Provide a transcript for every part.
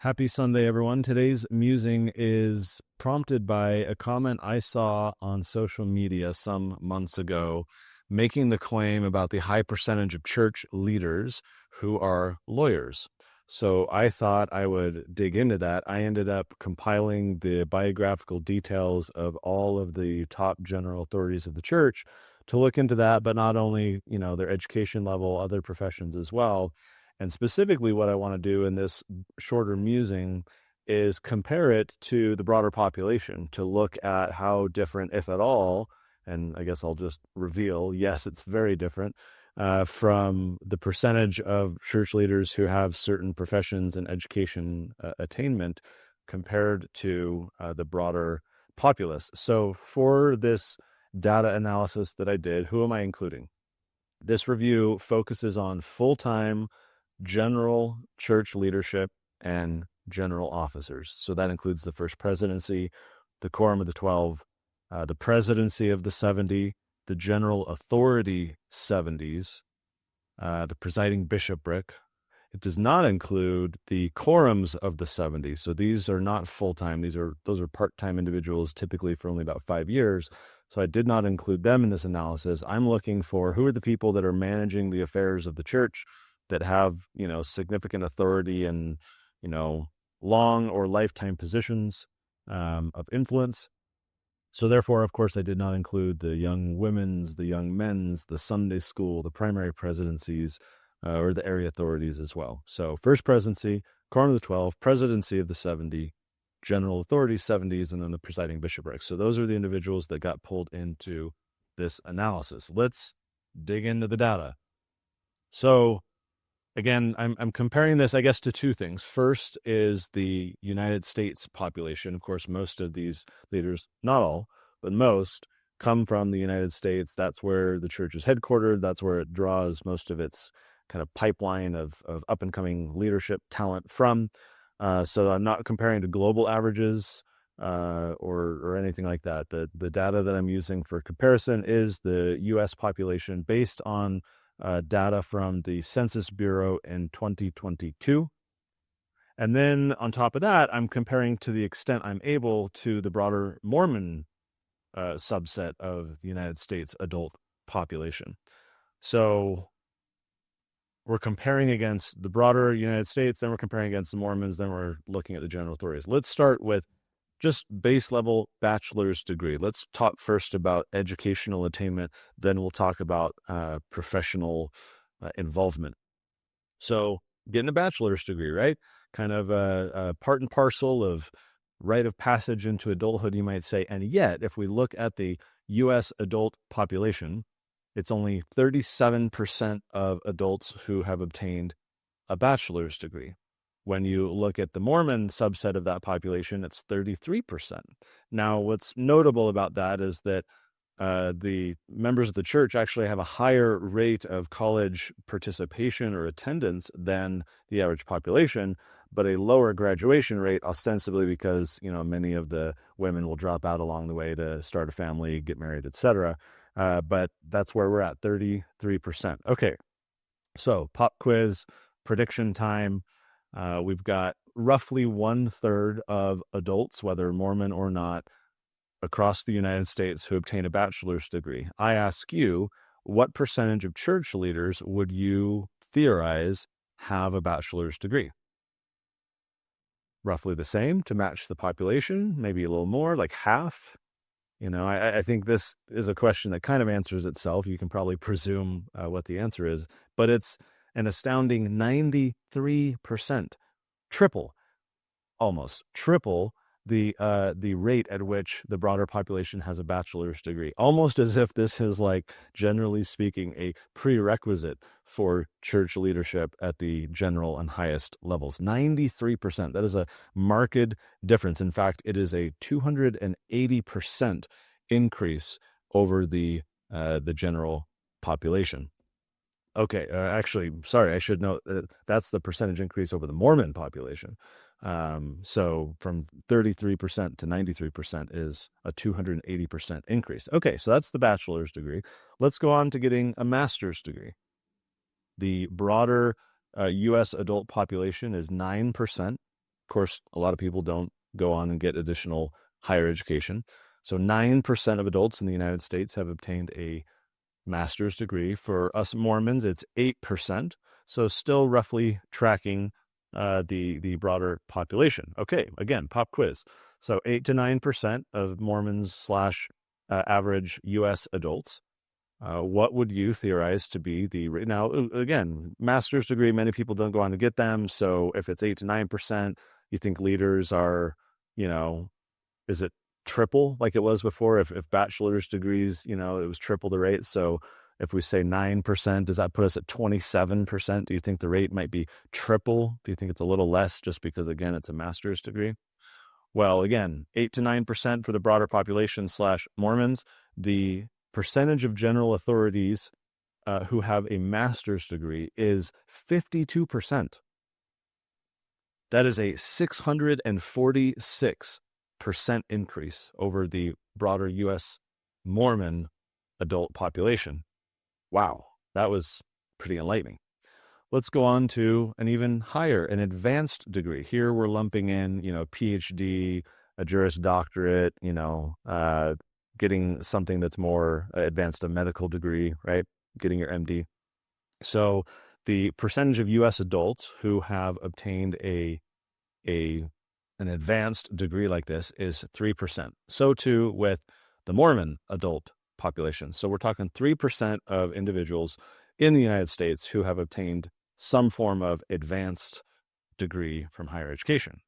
Happy Sunday, everyone. Today's musing is prompted by a comment I saw on social media some months ago, making the claim about the high percentage of church leaders who are lawyers. So I thought I would dig into that. I ended up compiling the biographical details of all of the top general authorities of the church to look into that, but not only, their education level, other professions as well. And specifically, what I want to do in this shorter musing is compare it to the broader population to look at how different, if at all, and I guess I'll just reveal, yes, it's very different from the percentage of church leaders who have certain professions and education attainment compared to the broader populace. So for this data analysis that I did, who am I including? This review focuses on full-time general church leadership and general officers. So that includes the first presidency, the quorum of the 12, the presidency of the 70, the general authority 70s, the presiding bishopric. It does not include the quorums of the 70s. So these are not full-time. Those are part-time individuals, typically for only about 5 years. So I did not include them in this analysis. I'm looking for who are the people that are managing the affairs of the church, that have, significant authority and, long or lifetime positions of influence. So therefore, of course, I did not include the young women's, the young men's, the Sunday school, the primary presidencies, or the area authorities as well. So first presidency, quorum of the 12, presidency of the 70, general authority 70s, and then the presiding bishopric. So those are the individuals that got pulled into this analysis. Let's dig into the data. So again, I'm comparing this, I guess, to two things. First is the United States population. Of course, most of these leaders, not all, but most, come from the United States. That's where the church is headquartered. That's where it draws most of its kind of pipeline of up-and-coming leadership talent from. So I'm not comparing to global averages or anything like that. The data that I'm using for comparison is the U.S. population based on data from the Census Bureau in 2022. And then on top of that, I'm comparing to the extent I'm able to the broader Mormon subset of the United States adult population. So we're comparing against the broader United States, then we're comparing against the Mormons, then we're looking at the general authorities. Let's start with just base level bachelor's degree. Let's talk first about educational attainment, then we'll talk about professional involvement. So getting a bachelor's degree, right? Kind of a part and parcel of rite of passage into adulthood, you might say. And yet, if we look at the U.S. adult population, it's only 37% of adults who have obtained a bachelor's degree. When you look at the Mormon subset of that population, it's 33%. Now, what's notable about that is that the members of the church actually have a higher rate of college participation or attendance than the average population, but a lower graduation rate, ostensibly because, many of the women will drop out along the way to start a family, get married, etc. But that's where we're at, 33%. Okay, so pop quiz, prediction time. We've got roughly 1/3 of adults, whether Mormon or not, across the United States who obtain a bachelor's degree. I ask you, what percentage of church leaders would you theorize have a bachelor's degree? Roughly the same to match the population, maybe a little more, like half. I think this is a question that kind of answers itself. You can probably presume what the answer is, but it's an astounding 93%, almost triple the rate at which the broader population has a bachelor's degree, almost as if this is, like, generally speaking, a prerequisite for church leadership at the general and highest levels. 93%. That is a marked difference. In fact, it is a 280% increase over the general population. Okay, actually, sorry, I should note that that's the percentage increase over the Mormon population. So from 33% to 93% is a 280% increase. Okay, so that's the bachelor's degree. Let's go on to getting a master's degree. The broader U.S. adult population is 9%. course, a lot of people don't go on and get additional higher education. So 9% of adults in the United States have obtained a master's degree. For us Mormons, it's 8%. So still roughly tracking the broader population. Okay, again, pop quiz. So 8 to 9% of Mormons slash average U.S. adults. What would you theorize to be now, again, master's degree, many people don't go on to get them. So if it's 8 to 9%, you think leaders are, is it triple like it was before? If bachelor's degrees, it was triple the rate. So if we say 9%, does that put us at 27%? Do you think the rate might be triple? Do you think it's a little less just because, again, it's a master's degree? Well, again, 8 to 9% for the broader population slash Mormons. The percentage of general authorities who have a master's degree is 52%. That is a 646% increase over the broader U.S. Mormon adult population. Wow, that was pretty enlightening. Let's go on to an even higher, an advanced degree. Here we're lumping in, PhD, a Juris Doctorate, getting something that's more advanced, a medical degree, right? Getting your MD. So the percentage of U.S. adults who have obtained an advanced degree like this is 3%. So too with the Mormon adult population. So we're talking 3% of individuals in the United States who have obtained some form of advanced degree from higher education.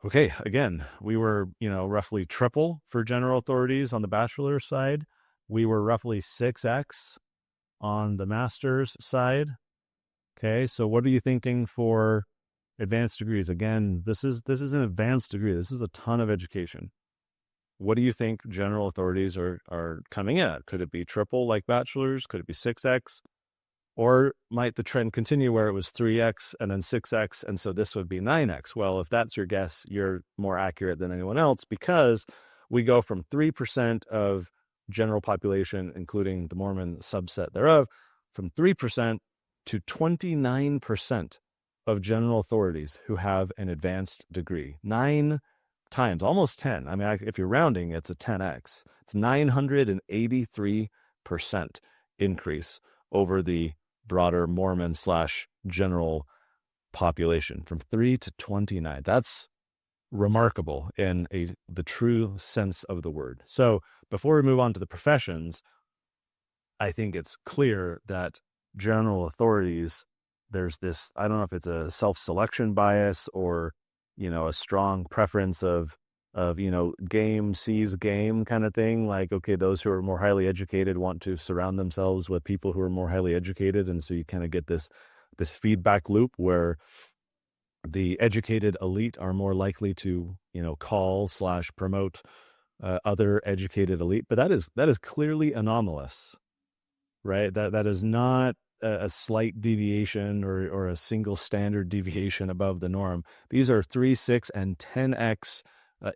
Okay, again, we were, roughly triple for general authorities on the bachelor side. We were roughly 6x on the master's side. Okay, so what are you thinking for advanced degrees? Again, this is an advanced degree. This is a ton of education. What do you think general authorities are coming in at? Could it be triple like bachelor's? Could it be 6x? Or might the trend continue where it was 3x and then 6x, and so this would be 9x? Well, if that's your guess, you're more accurate than anyone else, because we go from 3% of general population, including the Mormon subset thereof, from 3% to 29% of general authorities who have an advanced degree. 9 times, almost 10. I mean, if you're rounding, it's a 10x. It's 983% increase over the broader Mormon slash general population, from 3 to 29. That's remarkable in the true sense of the word. So before we move on to the professions, I think it's clear that general authorities, there's this, I don't know if it's a self-selection bias or, a strong preference of game sees game kind of thing. Like, okay, those who are more highly educated want to surround themselves with people who are more highly educated. And so you kind of get this feedback loop where the educated elite are more likely to, call / promote other educated elite. But that is clearly anomalous, right? That is not a slight deviation or a single standard deviation above the norm. These are 3, 6, and 10x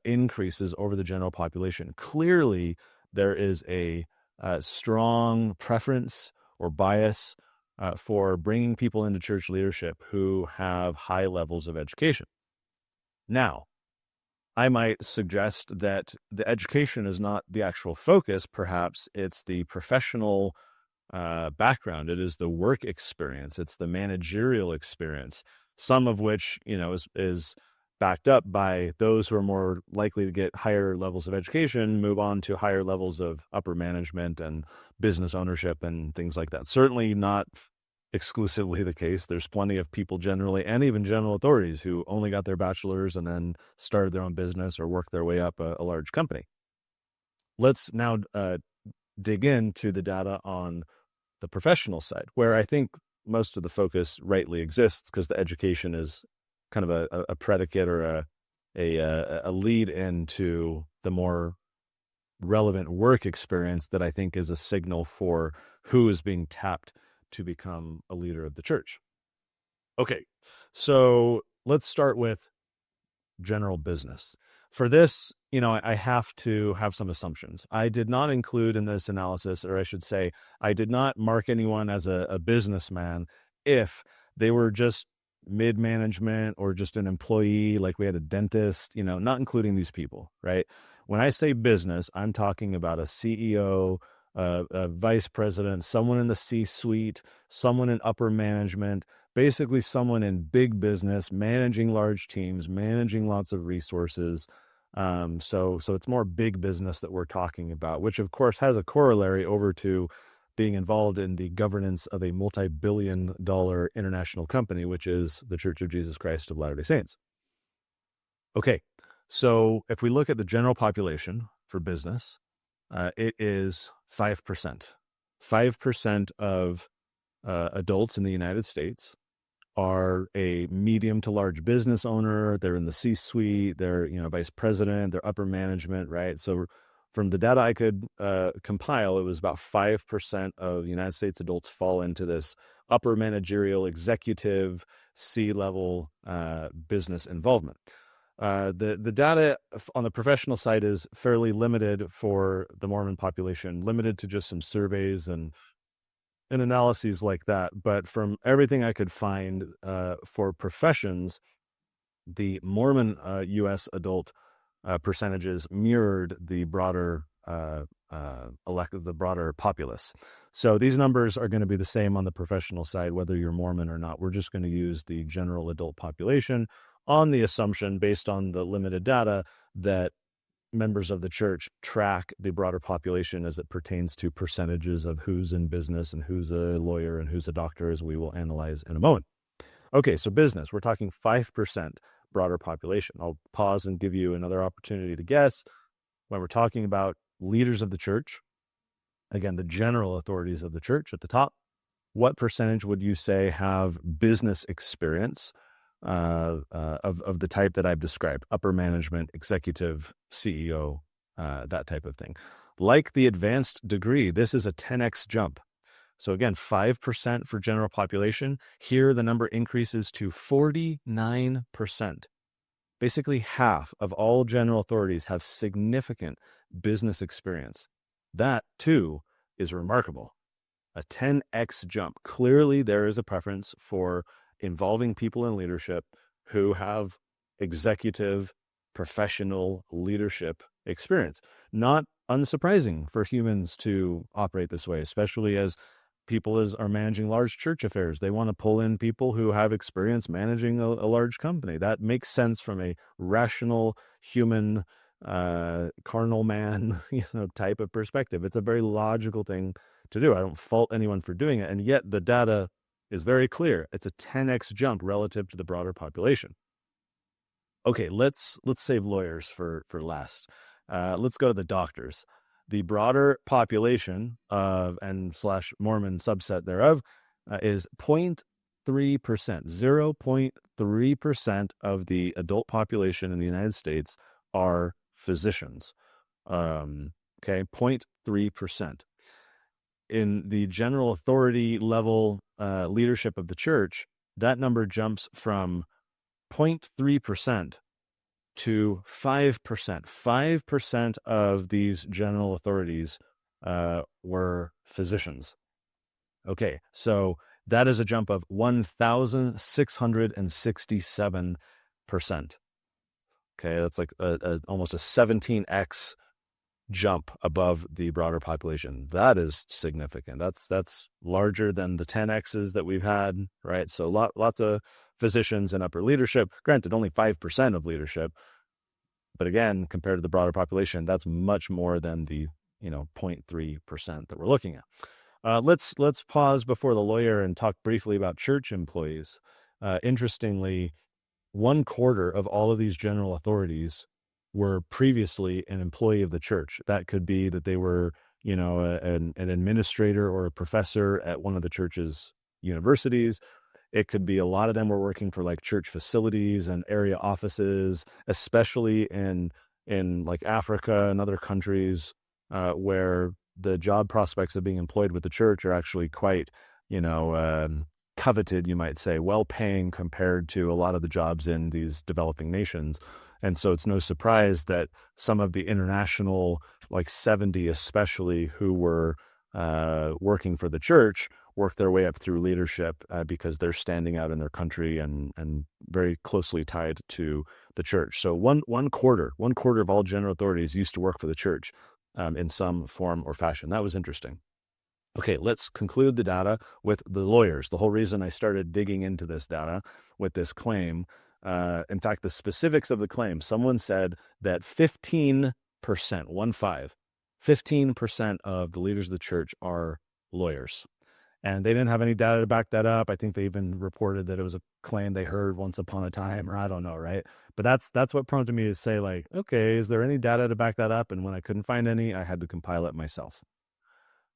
increases over the general population. Clearly, there is a strong preference or bias for bringing people into church leadership who have high levels of education. Now, I might suggest that the education is not the actual focus. Perhaps it's the professional background. It is the work experience. It's the managerial experience, some of which, is backed up by those who are more likely to get higher levels of education, move on to higher levels of upper management and business ownership and things like that. Certainly not exclusively the case. There's plenty of people generally, and even general authorities, who only got their bachelor's and then started their own business or worked their way up a large company. Let's now dig into the data on the professional side, where I think most of the focus rightly exists, because the education is kind of a predicate or a lead into the more relevant work experience that I think is a signal for who is being tapped to become a leader of the church. Okay, so let's start with general business. For this, I have to have some assumptions. I did not include in this analysis, or I should say, I did not mark anyone as a businessman if they were just mid-management or just an employee, like we had a dentist, not including these people, right? When I say business, I'm talking about a CEO, a vice president, someone in the C-suite, someone in upper management, basically someone in big business, managing large teams, managing lots of resources. So it's more big business that we're talking about, which of course has a corollary over to being involved in the governance of a multi-billion-dollar international company, which is the Church of Jesus Christ of Latter-day Saints. Okay, so if we look at the general population for business, it is 5%. 5% of adults in the United States are a medium to large business owner. They're in the C-suite, they're, vice president, they're upper management, right? So from the data I could compile, it was about 5% of United States adults fall into this upper managerial, executive, C-level business involvement. The data on the professional side is fairly limited for the Mormon population, limited to just some surveys and analyses like that. But from everything I could find for professions, the Mormon U.S. adult percentages mirrored the broader the broader populace. So these numbers are going to be the same on the professional side, whether you're Mormon or not. We're just going to use the general adult population on the assumption, based on the limited data, that members of the church track the broader population as it pertains to percentages of who's in business and who's a lawyer and who's a doctor, as we will analyze in a moment. Okay, so business, we're talking 5% broader population. I'll pause and give you another opportunity to guess. When we're talking about leaders of the church, again, the general authorities of the church at the top, what percentage would you say have business experience of the type that I've described? Upper management, executive, CEO, that type of thing. Like the advanced degree, this is a 10x jump. So again, 5% for general population. Here, the number increases to 49%. Basically, half of all general authorities have significant business experience. That, too, is remarkable. A 10x jump. Clearly, there is a preference for involving people in leadership who have executive, professional leadership experience. Not unsurprising for humans to operate this way, especially as people are managing large church affairs. They want to pull in people who have experience managing a large company. That makes sense from a rational human, carnal man, type of perspective. It's a very logical thing to do. I don't fault anyone for doing it. And yet the data is very clear. It's a 10x jump relative to the broader population. Okay, let's save lawyers for last. Let's go to the doctors. The broader population of / Mormon subset thereof is 0.3%, 0.3% of the adult population in the United States are physicians. Okay, 0.3%. In the general authority level leadership of the church, that number jumps from 0.3% to 5%. 5% of these general authorities were physicians. Okay, so that is a jump of 1,667%. Okay, that's like almost a 17x jump above the broader population. That is significant. That's larger than the 10x's that we've had, right? So lots of physicians in upper leadership. Granted, only 5% of leadership, but again, compared to the broader population, that's much more than the 0.3% that we're looking at. Let's pause before the lawyer and talk briefly about church employees. Interestingly, 1/4 of all of these general authorities were previously an employee of the church. That could be that they were, an administrator or a professor at one of the church's universities. It could be a lot of them were working for like church facilities and area offices, especially in like Africa and other countries where the job prospects of being employed with the church are actually quite, coveted, you might say, well-paying compared to a lot of the jobs in these developing nations. And so it's no surprise that some of the international, like 70 especially, who were working for the church work their way up through leadership because they're standing out in their country and very closely tied to the church. So one quarter of all general authorities used to work for the church in some form or fashion. That was interesting. Okay, let's conclude the data with the lawyers. The whole reason I started digging into this data with this claim, in fact, the specifics of the claim, someone said that 15% of the leaders of the church are lawyers. And they didn't have any data to back that up. I think they even reported that it was a claim they heard once upon a time, or I don't know, right? But that's what prompted me to say, like, okay, is there any data to back that up? And when I couldn't find any, I had to compile it myself.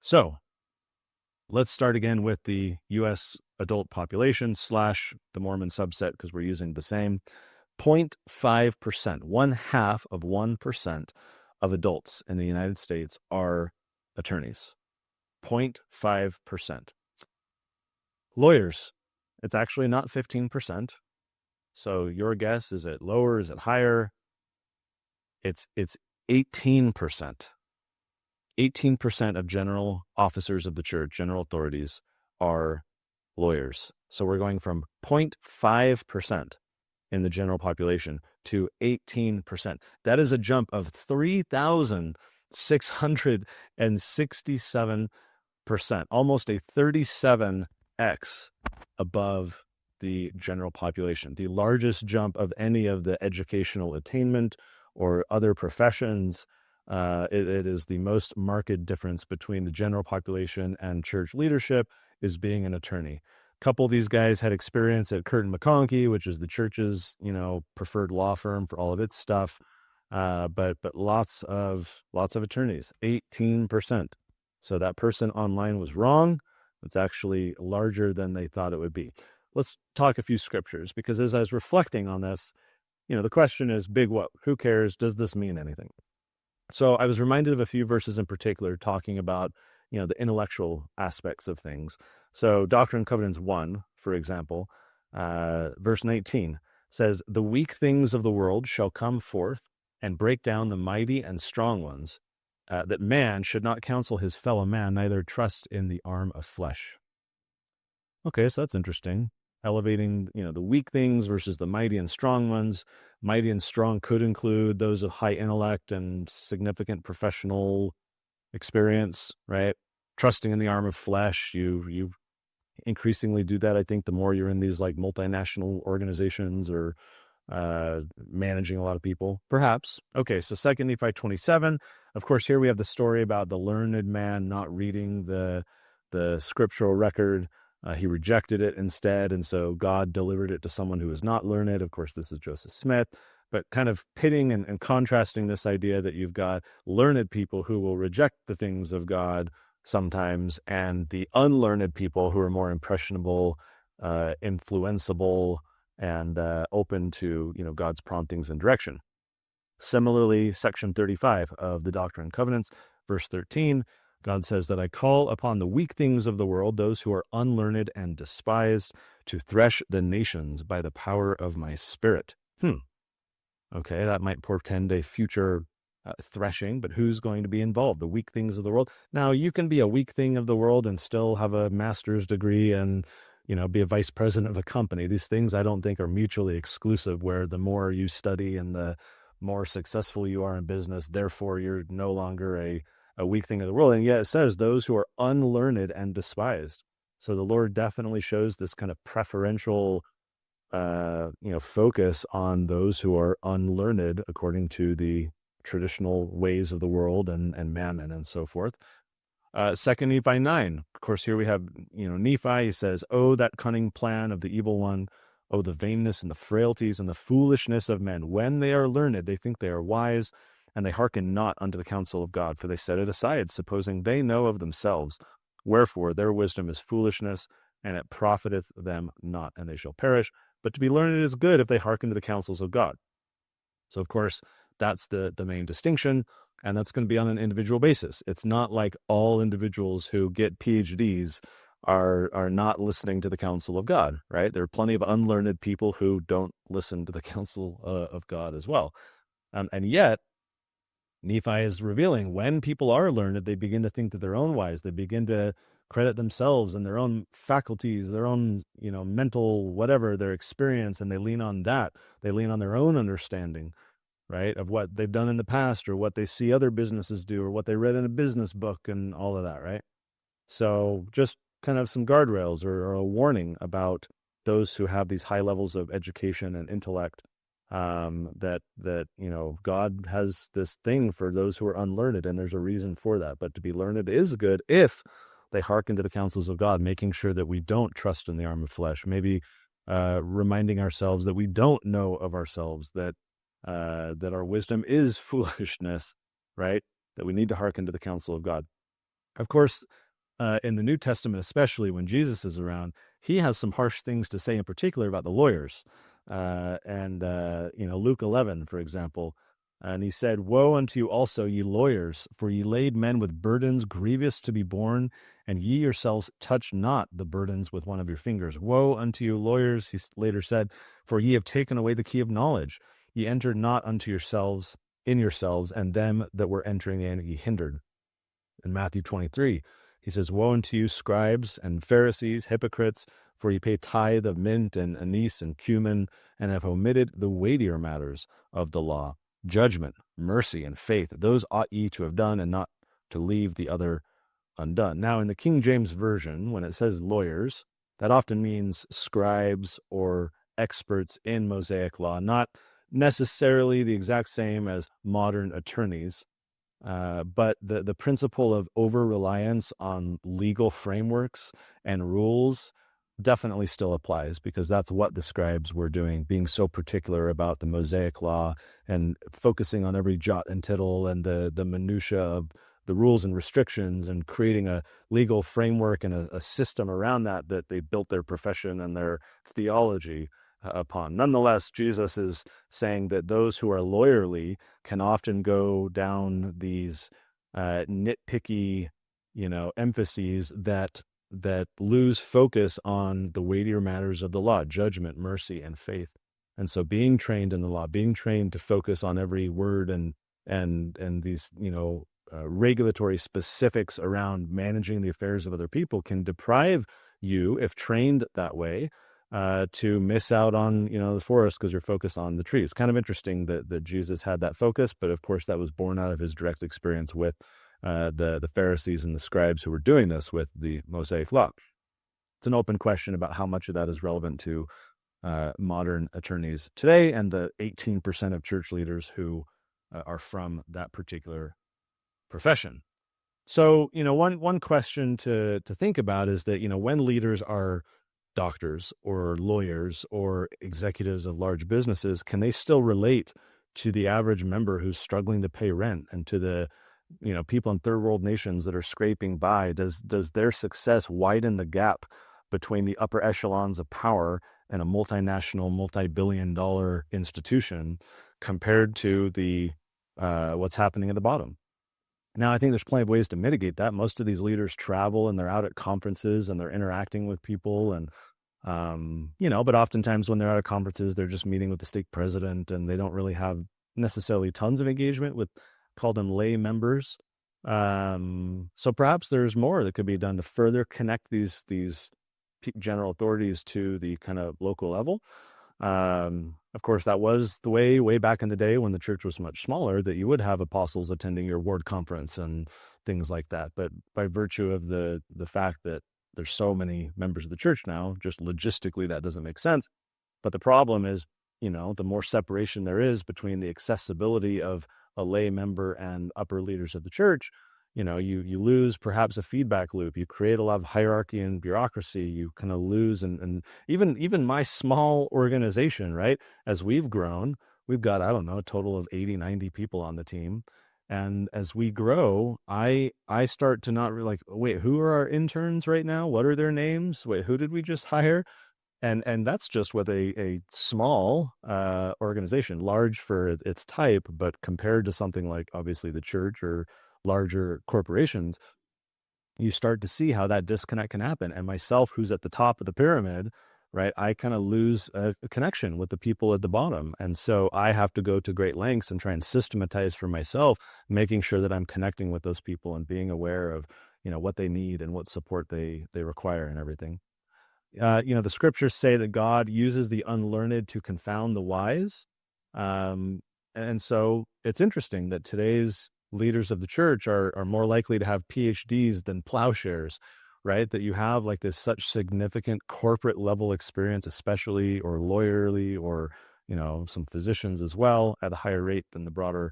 So let's start again with the U.S. adult population / the Mormon subset, because we're using the same. 0.5%, 1/2% of adults in the United States are attorneys. 0.5%. Lawyers, it's actually not 15%. So your guess, is it lower? Is it higher? It's 18%. 18% of general officers of the church, general authorities, are lawyers. So we're going from 0.5% in the general population to 18%. That is a jump of 3,667%, almost a 37x above the general population. The largest jump of any of the educational attainment or other professions. It is the most marked difference between the general population and church leadership is being an attorney. A couple of these guys had experience at Curtin McConkie, which is the church's, preferred law firm for all of its stuff. But lots of attorneys, 18%. So that person online was wrong. It's actually larger than they thought it would be. Let's talk a few scriptures, because as I was reflecting on this, the question is big what? Who cares? Does this mean anything? So I was reminded of a few verses in particular talking about, the intellectual aspects of things. So Doctrine and Covenants 1, for example, verse 19 says, "The weak things of the world shall come forth and break down the mighty and strong ones, that man should not counsel his fellow man, neither trust in the arm of flesh." Okay, so that's interesting. Elevating, the weak things versus the mighty and strong ones. Mighty and strong could include those of high intellect and significant professional experience, right? Trusting in the arm of flesh. You increasingly do that, I think, the more you're in these like multinational organizations or managing a lot of people, perhaps. Okay, so 2 Nephi 27. Of course, here we have the story about the learned man not reading the scriptural record. He rejected it instead, and so God delivered it to someone who was not learned. Of course, this is Joseph Smith, but kind of pitting and contrasting this idea that you've got learned people who will reject the things of God sometimes, and the unlearned people who are more impressionable, influenceable, and open to God's promptings and direction. Similarly, section 35 of the Doctrine and Covenants, verse 13, God says that I call upon the weak things of the world, those who are unlearned and despised, to thresh the nations by the power of my spirit. Okay, that might portend a future threshing, but who's going to be involved? The weak things of the world. Now, you can be a weak thing of the world and still have a master's degree and, be a vice president of a company. These things I don't think are mutually exclusive, where the more you study and the more successful you are in business, therefore you're no longer a weak thing of the world. And yet it says those who are unlearned and despised. So the Lord definitely shows this kind of preferential, focus on those who are unlearned according to the traditional ways of the world and mammon and so forth. 2 Nephi 9, of course, here we have, Nephi, he says, "Oh, that cunning plan of the evil one, oh, the vainness and the frailties and the foolishness of men. When they are learned, they think they are wise, and they hearken not unto the counsel of God, for they set it aside, supposing they know of themselves. Wherefore their wisdom is foolishness, and it profiteth them not, and they shall perish. But to be learned is good if they hearken to the counsels of God." So, of course, that's the main distinction, and that's going to be on an individual basis. It's not like all individuals who get PhDs are not listening to the counsel of God, right? There are plenty of unlearned people who don't listen to the counsel of God as well. And yet, Nephi is revealing when people are learned, they begin to think that they're own wise. They begin to credit themselves and their own faculties, their own, mental, whatever, their experience, and they lean on that. They lean on their own understanding, right, of what they've done in the past or what they see other businesses do or what they read in a business book and all of that, right? So just kind of some guardrails or a warning about those who have these high levels of education and intellect, that God has this thing for those who are unlearned, and there's a reason for that. But to be learned is good if they hearken to the counsels of God, making sure that we don't trust in the arm of flesh, maybe reminding ourselves that we don't know of ourselves, that our wisdom is foolishness, right? That we need to hearken to the counsel of God. Of course, in the New Testament, especially when Jesus is around, he has some harsh things to say, in particular about the lawyers. Luke 11, for example, and he said, "Woe unto you also, ye lawyers, for ye laid men with burdens grievous to be borne, and ye yourselves touch not the burdens with one of your fingers. Woe unto you, lawyers," he later said, "for ye have taken away the key of knowledge. Ye entered not unto yourselves, and them that were entering in ye hindered." In Matthew 23, he says, "Woe unto you, scribes and Pharisees, hypocrites, for ye pay tithe of mint and anise and cumin, and have omitted the weightier matters of the law, judgment, mercy, and faith. Those ought ye to have done, and not to leave the other undone." Now, in the King James Version, when it says lawyers, that often means scribes or experts in Mosaic law, not necessarily the exact same as modern attorneys. But the principle of over-reliance on legal frameworks and rules definitely still applies, because that's what the scribes were doing, being so particular about the Mosaic law and focusing on every jot and tittle and the minutia of the rules and restrictions, and creating a legal framework and a system around that they built their profession and their theology upon. Nonetheless, Jesus is saying that those who are lawyerly can often go down these nitpicky, emphases that lose focus on the weightier matters of the law, judgment, mercy, and faith. And so being trained in the law, being trained to focus on every word and these, regulatory specifics around managing the affairs of other people can deprive you, if trained that way, to miss out on, the forest because you're focused on the trees. It's kind of interesting that Jesus had that focus, but of course that was born out of his direct experience with the Pharisees and the scribes who were doing this with the Mosaic law. It's an open question about how much of that is relevant to modern attorneys today and the 18% of church leaders who are from that particular profession. So, one question to think about is that, when leaders are doctors or lawyers or executives of large businesses, can they still relate to the average member who's struggling to pay rent, and to the people in third world nations that are scraping by? Does their success widen the gap between the upper echelons of power and a multinational, multi-billion-dollar institution compared to the what's happening at the bottom? Now, I think there's plenty of ways to mitigate that. Most of these leaders travel and they're out at conferences and they're interacting with people, and but oftentimes when they're out at conferences, they're just meeting with the stake president, and they don't really have necessarily tons of engagement with, call them lay members. So perhaps there's more that could be done to further connect these general authorities to the kind of local level. Of course, that was the way back in the day when the church was much smaller, that you would have apostles attending your ward conference and things like that. But by virtue of the fact that there's so many members of the church now, just logistically, that doesn't make sense. But the problem is, the more separation there is between the accessibility of a lay member and upper leaders of the church, you lose perhaps a feedback loop. You create a lot of hierarchy and bureaucracy. You kind of lose, and even my small organization, right? As we've grown, we've got, I don't know, a total of 80, 90 people on the team. And as we grow, I start to not really wait, who are our interns right now? What are their names? Wait, who did we just hire? And that's just with a small organization, large for its type, but compared to something like obviously the church or larger corporations, you start to see how that disconnect can happen. And myself, who's at the top of the pyramid, right, I kind of lose a connection with the people at the bottom. And so I have to go to great lengths and try and systematize for myself, making sure that I'm connecting with those people and being aware of, what they need and what support they require and everything. The scriptures say that God uses the unlearned to confound the wise. Um, and so it's interesting that today's leaders of the church are more likely to have PhDs than plowshares, right? That you have like this such significant corporate level experience, especially or lawyerly, or, some physicians as well at a higher rate than the broader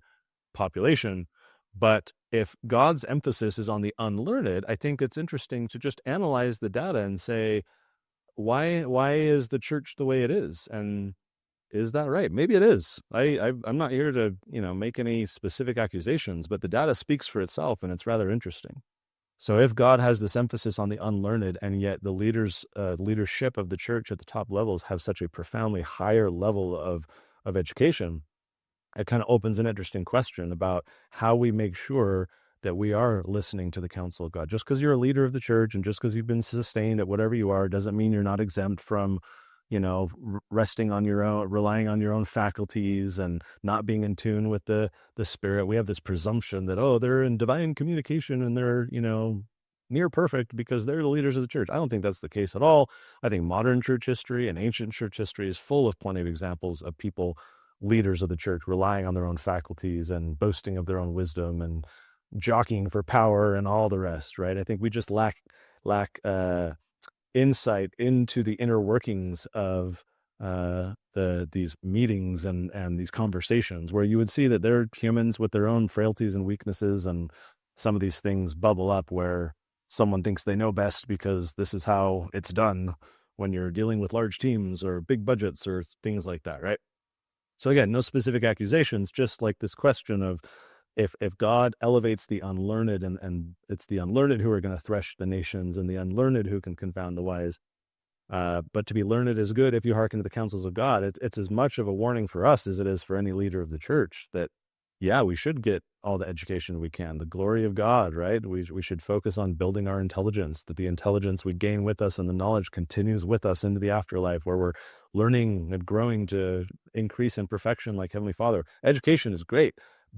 population. But if God's emphasis is on the unlearned, I think it's interesting to just analyze the data and say, why is the church the way it is, and is that right? Maybe it is. I'm not here to make any specific accusations, but the data speaks for itself, and it's rather interesting. So if God has this emphasis on the unlearned, and yet the leadership of the church at the top levels have such a profoundly higher level of education, it kind of opens an interesting question about how we make sure that we are listening to the counsel of God. Just because you're a leader of the church and just because you've been sustained at whatever you are doesn't mean you're not exempt from, resting on your own, relying on your own faculties and not being in tune with the Spirit. We have this presumption that, oh, they're in divine communication and they're, near perfect because they're the leaders of the church. I don't think that's the case at all. I think modern church history and ancient church history is full of plenty of examples of people, leaders of the church, relying on their own faculties and boasting of their own wisdom and jockeying for power and all the rest, right? I think we just lack insight into the inner workings of these meetings and these conversations, where you would see that they're humans with their own frailties and weaknesses, and some of these things bubble up where someone thinks they know best because this is how it's done when you're dealing with large teams or big budgets or things like that, right? So again, no specific accusations, just like this question of if God elevates the unlearned, and it's the unlearned who are going to thresh the nations and the unlearned who can confound the wise. But to be learned is good if you hearken to the counsels of God. It's as much of a warning for us as it is for any leader of the church that, yeah, we should get all the education we can, the glory of God, right? We should focus on building our intelligence, that the intelligence we gain with us and the knowledge continues with us into the afterlife, where we're learning and growing to increase in perfection like Heavenly Father. Education is great,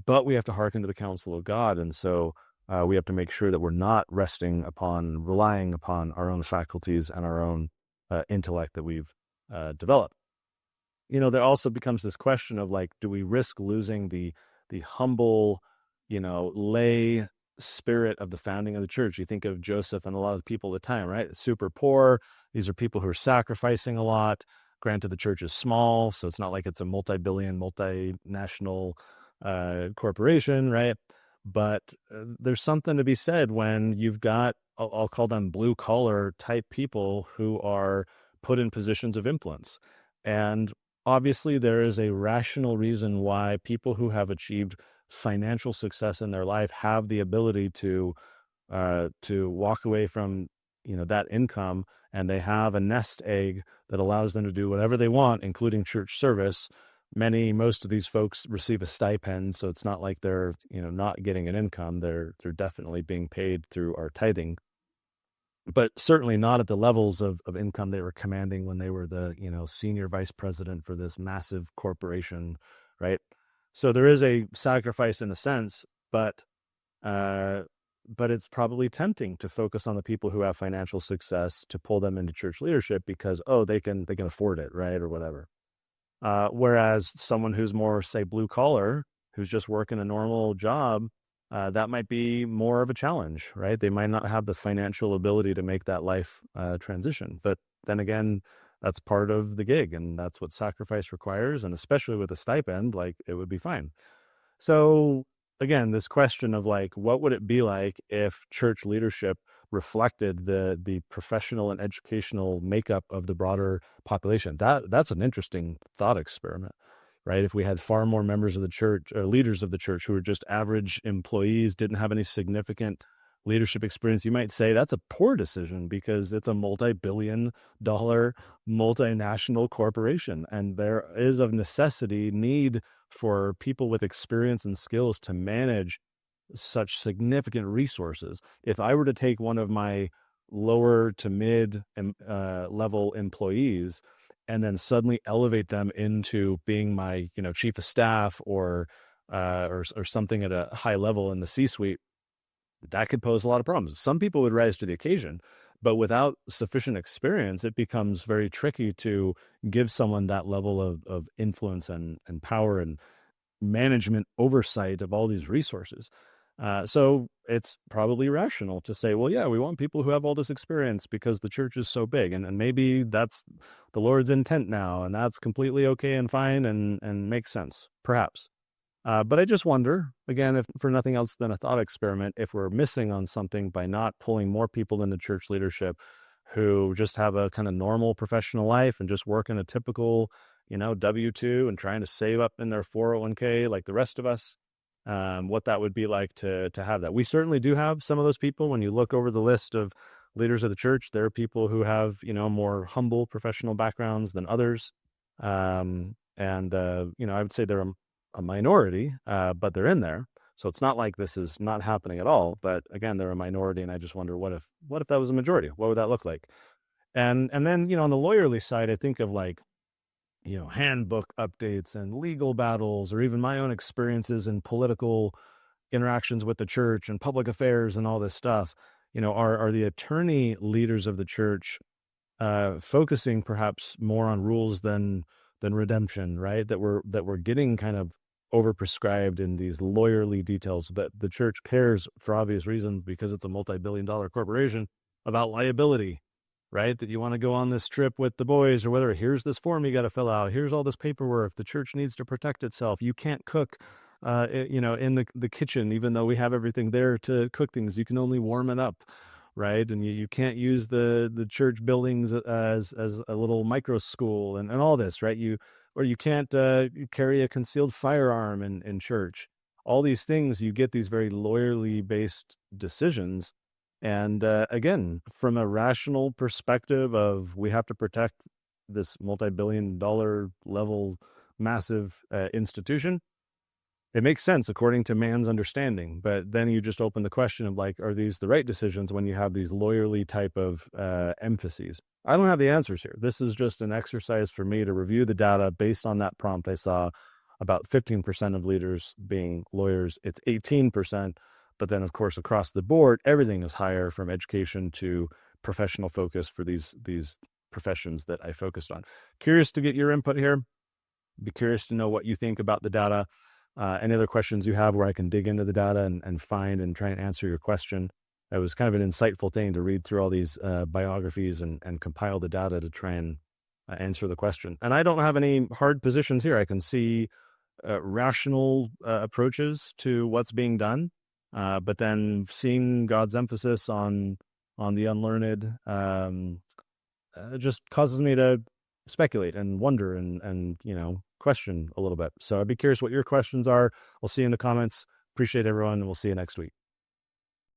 but we have to hearken to the counsel of God. And so we have to make sure that we're not relying upon our own faculties and our own intellect that we've developed. There also becomes this question of like, do we risk losing the humble, lay spirit of the founding of the church? You think of Joseph and a lot of the people at the time, right? Super poor. These are people who are sacrificing a lot. Granted, the church is small, so it's not like it's a multi-billion, multinational corporation, right? But there's something to be said when you've got, I'll call them blue collar type people who are put in positions of influence. And obviously there is a rational reason why people who have achieved financial success in their life have the ability to walk away from, that income, and they have a nest egg that allows them to do whatever they want, including church service. Most of these folks receive a stipend, so it's not like they're, not getting an income. They're definitely being paid through our tithing, but certainly not at the levels of income they were commanding when they were the, senior vice president for this massive corporation, right? So there is a sacrifice in a sense, but it's probably tempting to focus on the people who have financial success, to pull them into church leadership because, oh, they can afford it, right, or whatever. Whereas someone who's more, say, blue collar, who's just working a normal job, that might be more of a challenge, right? They might not have the financial ability to make that life transition. But then again, that's part of the gig, and that's what sacrifice requires. And especially with a stipend, like, it would be fine. So again, this question of like, what would it be like if church leadership reflected the professional and educational makeup of the broader population? That's an interesting thought experiment, right? If we had far more members of the church, or leaders of the church, who were just average employees, didn't have any significant leadership experience, you might say that's a poor decision because it's a multi-billion-dollar multinational corporation, and there is of necessity need for people with experience and skills to manage such significant resources. If I were to take one of my lower to mid level employees and then suddenly elevate them into being my, chief of staff or something at a high level in the C-suite, that could pose a lot of problems. Some people would rise to the occasion, but without sufficient experience, it becomes very tricky to give someone that level of influence and power and management oversight of all these resources. So it's probably rational to say, well, yeah, we want people who have all this experience because the church is so big. And maybe that's the Lord's intent now, and that's completely okay and fine and makes sense, perhaps. But I just wonder, again, if for nothing else than a thought experiment, if we're missing on something by not pulling more people into church leadership who just have a kind of normal professional life and just work in a typical, W-2 and trying to save up in their 401k like the rest of us, what that would be like to have that. We certainly do have some of those people. When you look over the list of leaders of the church, there are people who have, more humble professional backgrounds than others. I would say they're a minority, but they're in there. So it's not like this is not happening at all. But again, they're a minority, and I just wonder what if that was a majority? What would that look like? And then on the lawyerly side, I think of like handbook updates and legal battles, or even my own experiences in political interactions with the church and public affairs and all this stuff. Are the attorney leaders of the church focusing perhaps more on rules than redemption, right? That we're getting kind of overprescribed in these lawyerly details, that the church cares for obvious reasons because it's a multi-billion-dollar corporation about liability, right? That you want to go on this trip with the boys or whatever. Here's this form you got to fill out. Here's all this paperwork. The church needs to protect itself. You can't cook, in the kitchen, even though we have everything there to cook things. You can only warm it up, right? And you can't use the church buildings as a little micro school and all this, right? You can't carry a concealed firearm in church. All these things, you get these very lawyerly based decisions. And again, from a rational perspective of we have to protect this multi-billion-dollar level massive institution, it makes sense according to man's understanding. But then you just open the question of like, are these the right decisions when you have these lawyerly type of emphases? I don't have the answers here. This is just an exercise for me to review the data based on that prompt. I saw about 15% of leaders being lawyers. It's 18%. But then, of course, across the board, everything is higher from education to professional focus for these professions that I focused on. Curious to get your input here. Be curious to know what you think about the data. Any other questions you have where I can dig into the data and find and try and answer your question. It was kind of an insightful thing to read through all these biographies and compile the data to try and answer the question. And I don't have any hard positions here. I can see rational approaches to what's being done. But then seeing God's emphasis on the unlearned just causes me to speculate and wonder and question a little bit. So I'd be curious what your questions are. We'll see you in the comments. Appreciate everyone, and we'll see you next week.